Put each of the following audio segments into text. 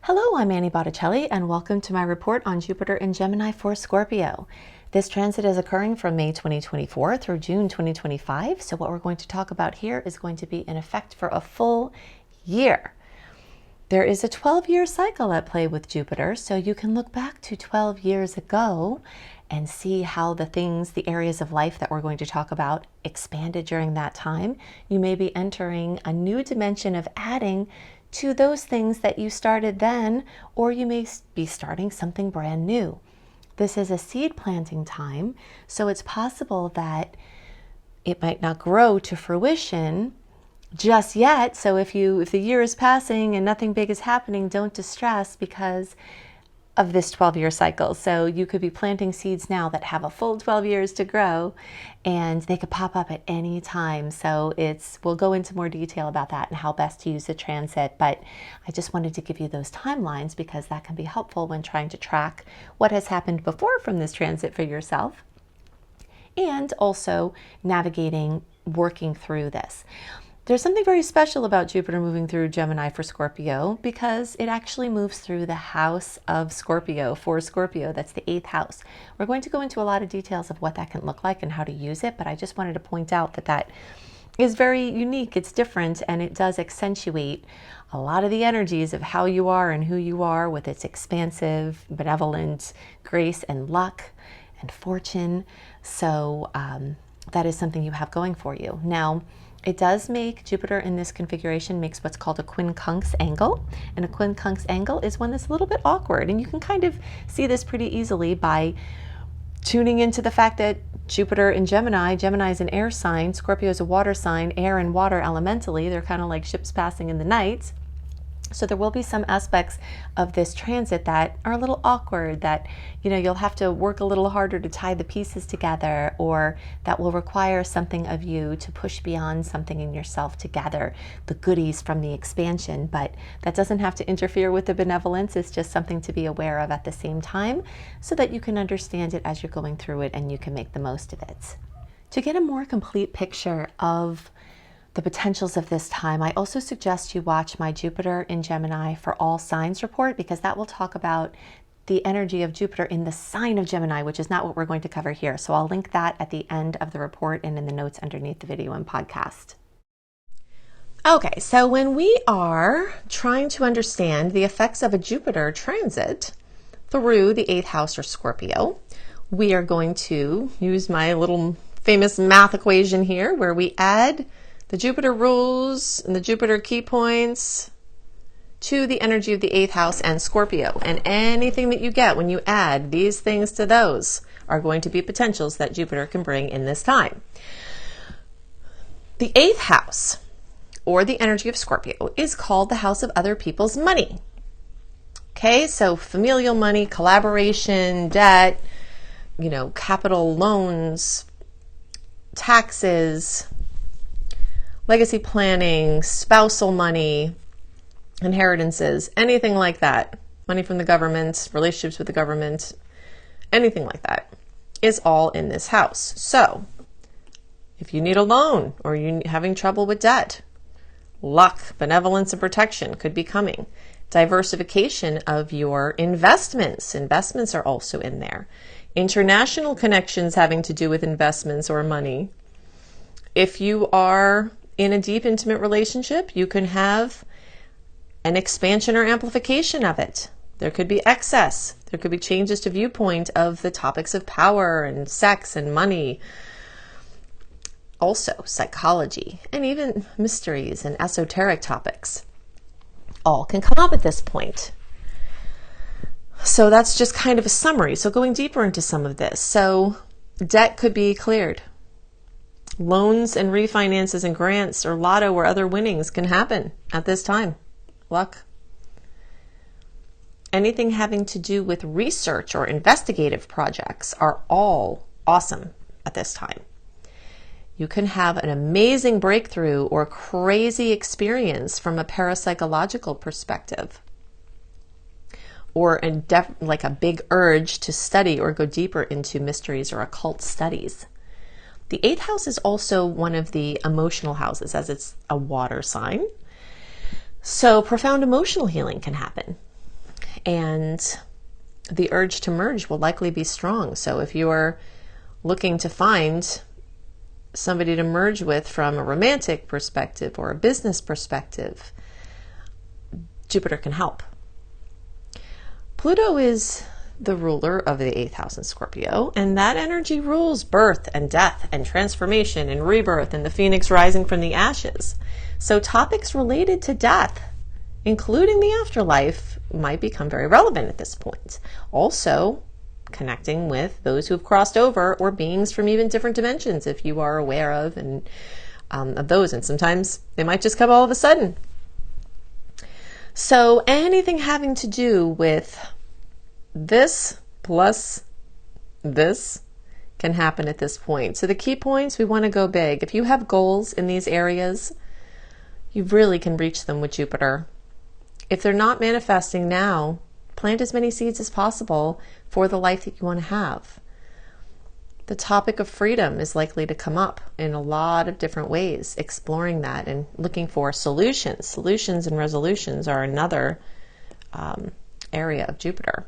Hello, I'm Annie Botticelli, and welcome to my report on Jupiter in Gemini for Scorpio. This transit is occurring from May 2024 through June 2025, so what we're going to talk about here is going to be in effect for a full year. There is a 12-year cycle at play with Jupiter, so you can look back to 12 years ago and see how the areas of life that we're going to talk about expanded during that time. You may be entering a new dimension of adding to those things that you started then, or you may be starting something brand new. This is a seed planting time, so it's possible that it might not grow to fruition just yet. So if the year is passing and nothing big is happening, don't distress because of this 12-year cycle. So you could be planting seeds now that have a full 12 years to grow, and they could pop up at any time. So we'll go into more detail about that and how best to use the transit, but I just wanted to give you those timelines because that can be helpful when trying to track what has happened before from this transit for yourself, and also navigating, working through this. There's something very special about Jupiter moving through Gemini for Scorpio because it actually moves through the house of Scorpio for Scorpio. That's the 8th house. We're going to go into a lot of details of what that can look like and how to use it, but I just wanted to point out that is very unique. It's different, and it does accentuate a lot of the energies of how you are and who you are with its expansive, benevolent grace and luck and fortune. So that is something you have going for you. Now, it does make Jupiter in this configuration makes what's called a quincunx angle. And a quincunx angle is one that's a little bit awkward. And you can kind of see this pretty easily by tuning into the fact that Jupiter in Gemini is an air sign, Scorpio is a water sign, air and water elementally. They're kind of like ships passing in the night. So there will be some aspects of this transit that are a little awkward, that you'll have to work a little harder to tie the pieces together, or that will require something of you to push beyond something in yourself to gather the goodies from the expansion. But that doesn't have to interfere with the benevolence. It's just something to be aware of at the same time so that you can understand it as you're going through it and you can make the most of it. To get a more complete picture of the potentials of this time, I also suggest you watch my Jupiter in Gemini for all signs report, because that will talk about the energy of Jupiter in the sign of Gemini, which is not what we're going to cover here. So I'll link that at the end of the report and in the notes underneath the video and podcast. Okay, so when we are trying to understand the effects of a Jupiter transit through the 8th house or Scorpio, we are going to use my little famous math equation here where we add the Jupiter rules and the Jupiter key points to the energy of the 8th house and Scorpio. And anything that you get when you add these things to those are going to be potentials that Jupiter can bring in this time. The 8th house, or the energy of Scorpio, is called the house of other people's money. Okay, so familial money, collaboration, debt, capital loans, taxes, legacy planning, spousal money, inheritances, anything like that, money from the government, relationships with the government, anything like that is all in this house. So if you need a loan or you're having trouble with debt, luck, benevolence, and protection could be coming. Diversification of your investments. Investments are also in there. International connections having to do with investments or money. If you are in a deep, intimate relationship, you can have an expansion or amplification of it. There could be excess. There could be changes to viewpoint of the topics of power and sex and money. Also, psychology and even mysteries and esoteric topics all can come up at this point. So that's just kind of a summary. So going deeper into some of this. So debt could be cleared. Loans and refinances and grants or lotto or other winnings can happen at this time. Luck. Anything having to do with research or investigative projects are all awesome at this time. You can have an amazing breakthrough or crazy experience from a parapsychological perspective, or like a big urge to study or go deeper into mysteries or occult studies. The 8th house is also one of the emotional houses, as it's a water sign. So profound emotional healing can happen. and the urge to merge will likely be strong. So if you're looking to find somebody to merge with from a romantic perspective or a business perspective, Jupiter can help. Pluto is the ruler of the 8th house in Scorpio, and that energy rules birth and death and transformation and rebirth and the phoenix rising from the ashes. So topics related to death, including the afterlife, might become very relevant at this point. Also, connecting with those who have crossed over or beings from even different dimensions, if you are aware of those. And sometimes they might just come all of a sudden. So anything having to do with this plus this can happen at this point. So the key points, we want to go big. If you have goals in these areas, you really can reach them with Jupiter. If they're not manifesting now, plant as many seeds as possible for the life that you want to have. The topic of freedom is likely to come up in a lot of different ways, exploring that and looking for solutions. Solutions and resolutions are another area of Jupiter.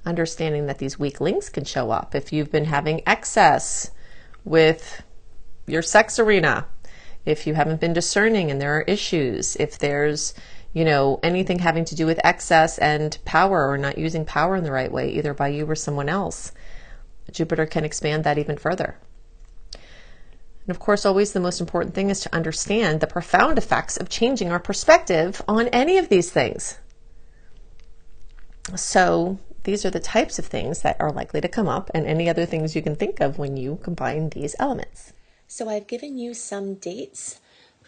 Understanding that these weak links can show up. If you've been having excess with your sex arena, if you haven't been discerning and there are issues, if there's, anything having to do with excess and power or not using power in the right way, either by you or someone else, Jupiter can expand that even further. And of course, always the most important thing is to understand the profound effects of changing our perspective on any of these things. So these are the types of things that are likely to come up, and any other things you can think of when you combine these elements. So I've given you some dates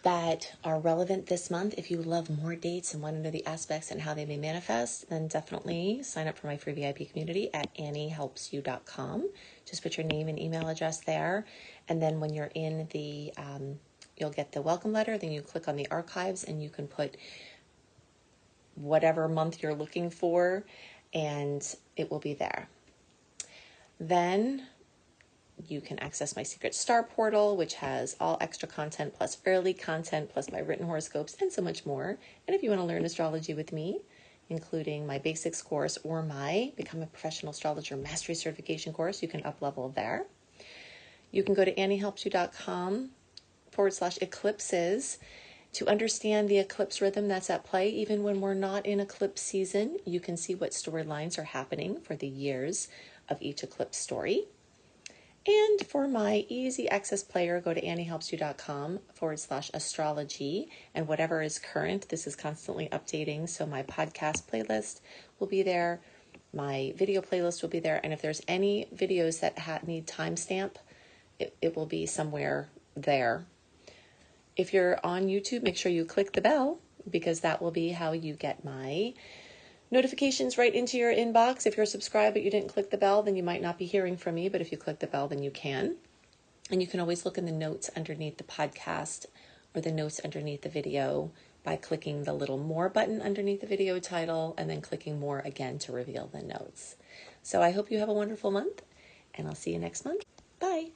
that are relevant this month. If you love more dates and want to know the aspects and how they may manifest, then definitely sign up for my free VIP community at anniehelpsyou.com. Just put your name and email address there. And then when you're in the, you'll get the welcome letter. Then you click on the archives and you can put whatever month you're looking for, and it will be there. Then you can access my secret star portal, which has all extra content plus early content plus my written horoscopes and so much more. And if you want to learn astrology with me, including my basics course or my Become a Professional Astrologer Mastery Certification course, you can up-level there. You can go to anniehelpsyou.com/eclipses to understand the eclipse rhythm that's at play. Even when we're not in eclipse season, you can see what storylines are happening for the years of each eclipse story. And for my easy access player, go to anniehelpsyou.com/astrology, and whatever is current, this is constantly updating. So my podcast playlist will be there. My video playlist will be there. And if there's any videos that need timestamp, it will be somewhere there. If you're on YouTube, make sure you click the bell, because that will be how you get my notifications right into your inbox. If you're subscribed but you didn't click the bell, then you might not be hearing from me. But if you click the bell, then you can. And you can always look in the notes underneath the podcast or the notes underneath the video by clicking the little more button underneath the video title and then clicking more again to reveal the notes. So I hope you have a wonderful month, and I'll see you next month. Bye.